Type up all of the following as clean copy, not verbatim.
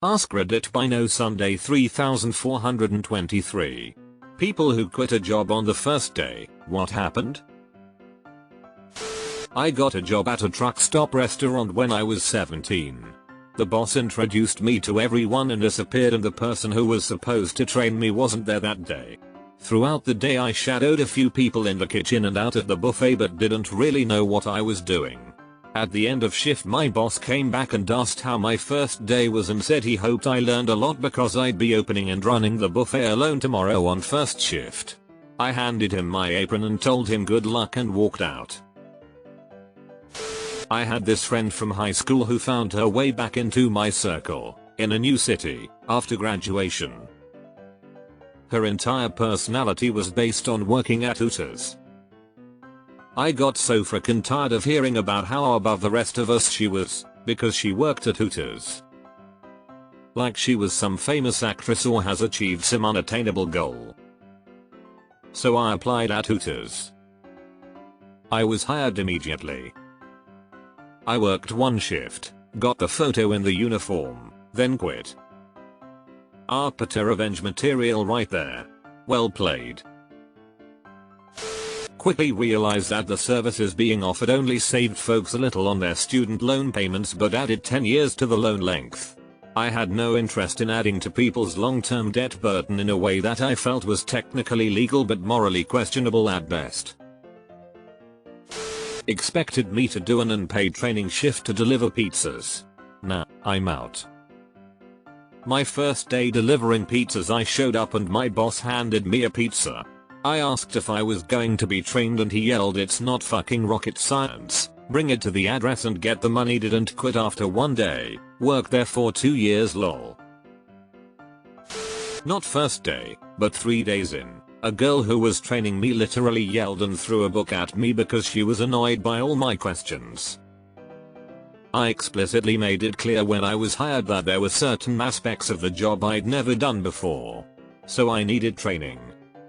AskReddit by No Sunday 3423. People who quit a job on the first day, what happened? I got a job at a truck stop restaurant when I was 17. The boss introduced me to everyone and disappeared, and the person who was supposed to train me wasn't there that day. Throughout the day I shadowed a few people in the kitchen and out at the buffet but didn't really know what I was doing. At the end of shift my boss came back and asked how my first day was and said he hoped I learned a lot because I'd be opening and running the buffet alone tomorrow on first shift. I handed him my apron and told him good luck and walked out. I had this friend from high school who found her way back into my circle, in a new city, after graduation. Her entire personality was based on working at Hooters. I got so frickin' tired of hearing about how above the rest of us she was, because she worked at Hooters. Like she was some famous actress or has achieved some unattainable goal. So I applied at Hooters. I was hired immediately. I worked one shift, got the photo in the uniform, then quit. Bitter revenge material right there. Well played. Quickly realized that the services being offered only saved folks a little on their student loan payments but added 10 years to the loan length. I had no interest in adding to people's long-term debt burden in a way that I felt was technically legal but morally questionable at best. Expected me to do an unpaid training shift to deliver pizzas. Nah, I'm out. My first day delivering pizzas I showed up and my boss handed me a pizza. I asked if I was going to be trained and he yelled, "It's not fucking rocket science, bring it to the address and get the money." Didn't quit after one day, worked there for 2 years lol. Not first day, but 3 days in, a girl who was training me literally yelled and threw a book at me because she was annoyed by all my questions. I explicitly made it clear when I was hired that there were certain aspects of the job I'd never done before. So I needed training.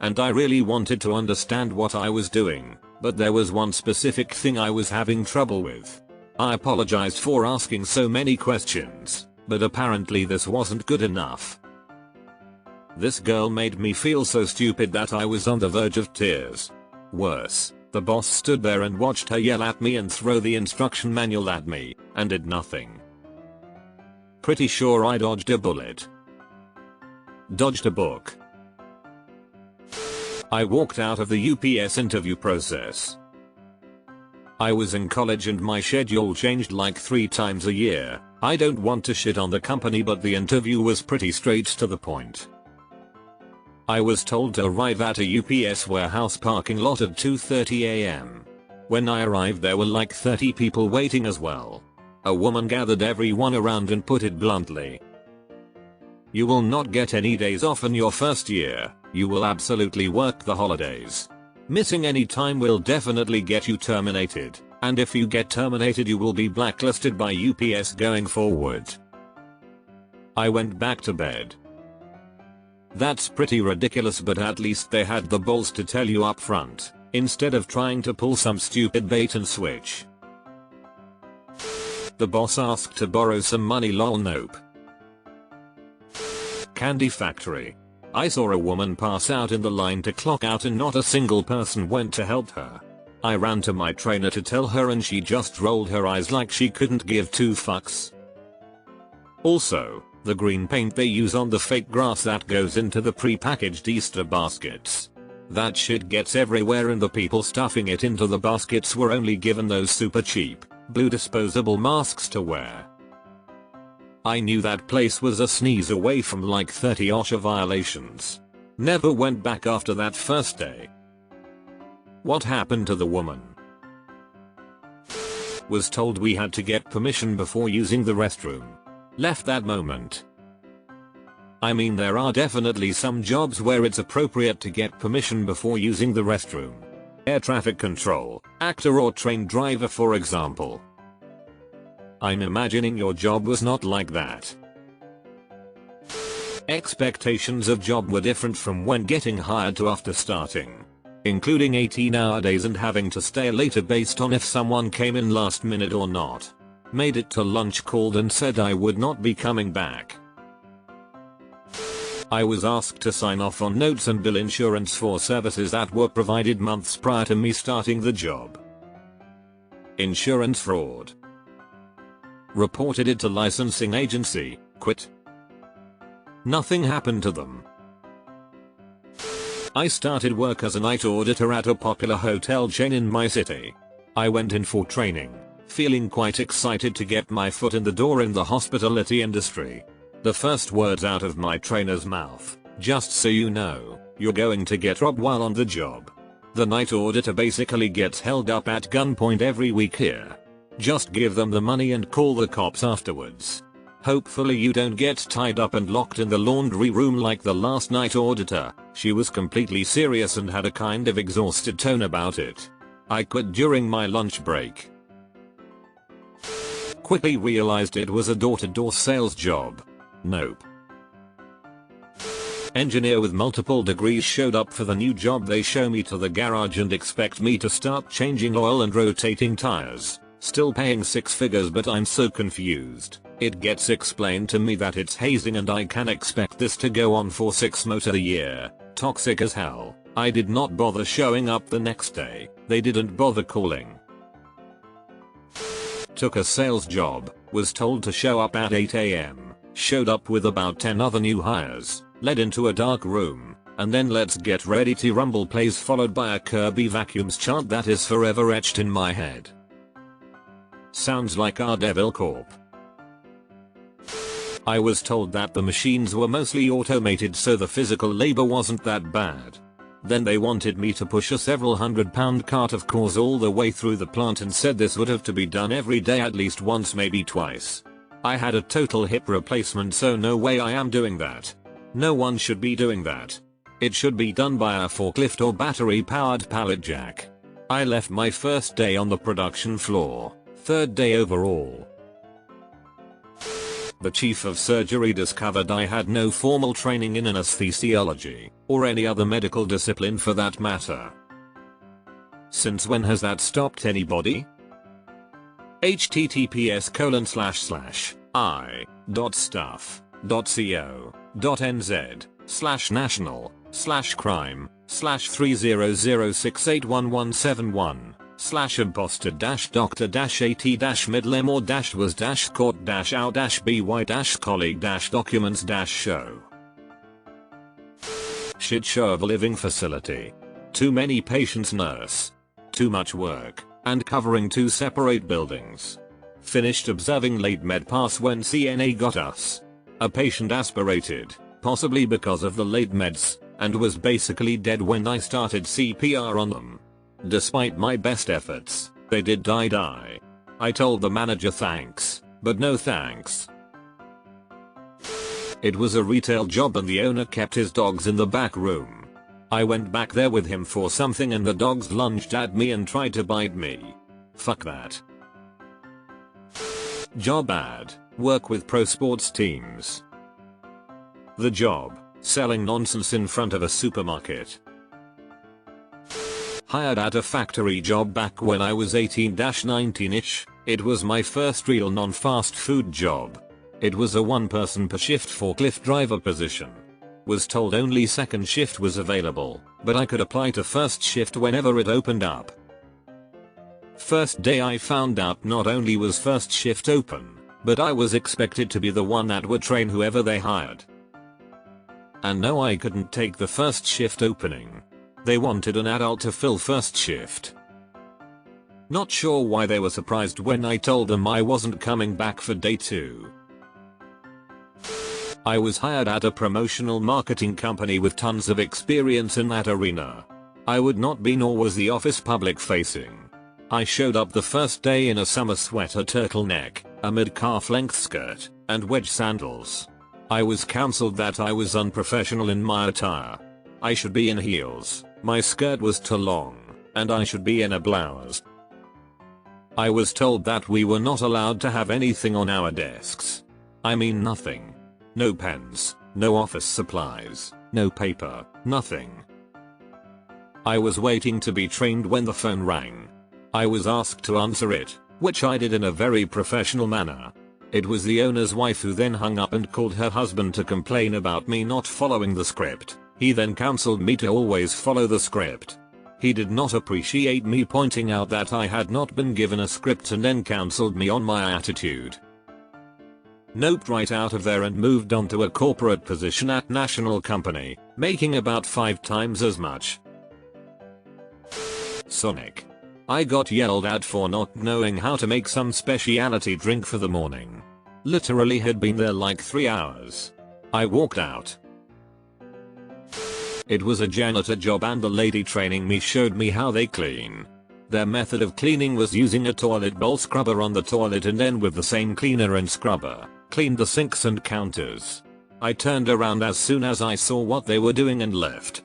And I really wanted to understand what I was doing, but there was one specific thing I was having trouble with. I apologized for asking so many questions, but apparently this wasn't good enough. This girl made me feel so stupid that I was on the verge of tears. Worse, the boss stood there and watched her yell at me and throw the instruction manual at me, and did nothing. Pretty sure I dodged a bullet. Dodged a book. I walked out of the UPS interview process. I was in college and my schedule changed like 3 times a year. I don't want to shit on the company, but the interview was pretty straight to the point. I was told to arrive at a UPS warehouse parking lot at 2:30 AM. When I arrived there were like 30 people waiting as well. A woman gathered everyone around and put it bluntly. "You will not get any days off in your first year. You will absolutely work the holidays. Missing any time will definitely get you terminated, and if you get terminated you will be blacklisted by UPS going forward." I went back to bed. That's pretty ridiculous, but at least they had the balls to tell you up front, instead of trying to pull some stupid bait and switch. The boss asked to borrow some money lol. Nope. Candy factory. I saw a woman pass out in the line to clock out and not a single person went to help her. I ran to my trainer to tell her and she just rolled her eyes like she couldn't give 2 fucks. Also, the green paint they use on the fake grass that goes into the pre-packaged Easter baskets. That shit gets everywhere and the people stuffing it into the baskets were only given those super cheap, blue disposable masks to wear. I knew that place was a sneeze away from like 30 OSHA violations. Never went back after that first day. What happened to the woman? Was told we had to get permission before using the restroom. Left that moment. I mean, there are definitely some jobs where it's appropriate to get permission before using the restroom. Air traffic control, actor or train driver for example. I'm imagining your job was not like that. Expectations of job were different from when getting hired to after starting. Including 18-hour days and having to stay later based on if someone came in last minute or not. Made it to lunch, called and said I would not be coming back. I was asked to sign off on notes and bill insurance for services that were provided months prior to me starting the job. Insurance fraud. Reported it to licensing agency, quit. Nothing happened to them. I started work as a night auditor at a popular hotel chain in my city. I went in for training, feeling quite excited to get my foot in the door in the hospitality industry. The first words out of my trainer's mouth, "Just so you know, you're going to get robbed while on the job. The night auditor basically gets held up at gunpoint every week here. Just give them the money and call the cops afterwards. Hopefully you don't get tied up and locked in the laundry room like the last night auditor." She was completely serious and had a kind of exhausted tone about it. I quit during my lunch break. Quickly realized it was a door-to-door sales job. Nope. Engineer with multiple degrees showed up for the new job. They show me to the garage and expect me to start changing oil and rotating tires. Still paying six figures, but I'm so confused. It gets explained to me that it's hazing and I can expect this to go on for 6 months a year. Toxic as hell. I did not bother showing up the next day. They didn't bother calling. Took a sales job, was told to show up at 8 AM. Showed up with about 10 other new hires, led into a dark room, and then "Let's get ready to rumble" plays, followed by a Kirby Vacuums chant that is forever etched in my head. Sounds like our Devil Corp. I was told that the machines were mostly automated, so the physical labor wasn't that bad. Then they wanted me to push a several hundred-pound cart of cores all the way through the plant and said this would have to be done every day, at least once, maybe twice. I had a total hip replacement, so no way I am doing that. No one should be doing that. It should be done by a forklift or battery-powered pallet jack. I left my first day on the production floor, third day overall. The chief of surgery discovered I had no formal training in anesthesiology, or any other medical discipline for that matter. Since when has that stopped anybody? https://i.staff.co.nz/imposter-doctor-80-medlem-or-was-court-out-b-colleague-documents-show. Shit show of a living facility. Too many patients, nurse. Too much work, and covering 2 separate buildings. Finished observing late med pass when CNA got us. A patient aspirated, possibly because of the late meds, and was basically dead when I started CPR on them. Despite my best efforts, they did die. I told the manager thanks, but no thanks. It was a retail job and the owner kept his dogs in the back room. I went back there with him for something and the dogs lunged at me and tried to bite me. Fuck that. Job ad. Work with pro sports teams. The job. Selling nonsense in front of a supermarket. Hired at a factory job back when I was 18-19ish. It was my first real non-fast food job. It was a 1-person per shift forklift driver position. Was told only second shift was available, but I could apply to first shift whenever it opened up. First day I found out not only was first shift open, but I was expected to be the one that would train whoever they hired. And no, I couldn't take the first shift opening. They wanted an adult to fill first shift. Not sure why they were surprised when I told them I wasn't coming back for day 2. I was hired at a promotional marketing company with tons of experience in that arena. I would not be, nor was the office, public facing. I showed up the first day in a summer sweater, turtleneck, a mid-calf length skirt, and wedge sandals. I was counseled that I was unprofessional in my attire. I should be in heels, my skirt was too long, and I should be in a blouse. I was told that we were not allowed to have anything on our desks. I mean nothing. No pens, no office supplies, no paper, nothing. I was waiting to be trained when the phone rang. I was asked to answer it, which I did in a very professional manner. It was the owner's wife who then hung up and called her husband to complain about me not following the script. He then counseled me to always follow the script. He did not appreciate me pointing out that I had not been given a script and then counseled me on my attitude. Noped right out of there and moved on to a corporate position at national company, making about 5 times as much. Sonic. I got yelled at for not knowing how to make some specialty drink for the morning. Literally had been there like 3 hours. I walked out. It was a janitor job and the lady training me showed me how they clean. Their method of cleaning was using a toilet bowl scrubber on the toilet and then with the same cleaner and scrubber, cleaned the sinks and counters. I turned around as soon as I saw what they were doing and left.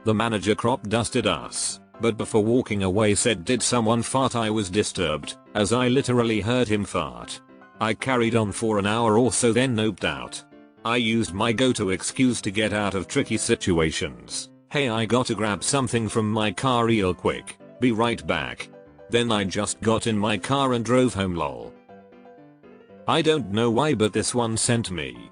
The manager crop dusted us, but before walking away said, "Did someone fart?" I was disturbed, as I literally heard him fart. I carried on for an hour or so then noped out. I used my go-to excuse to get out of tricky situations. "Hey, I gotta grab something from my car real quick, be right back." Then I just got in my car and drove home lol. I don't know why, but this one sent me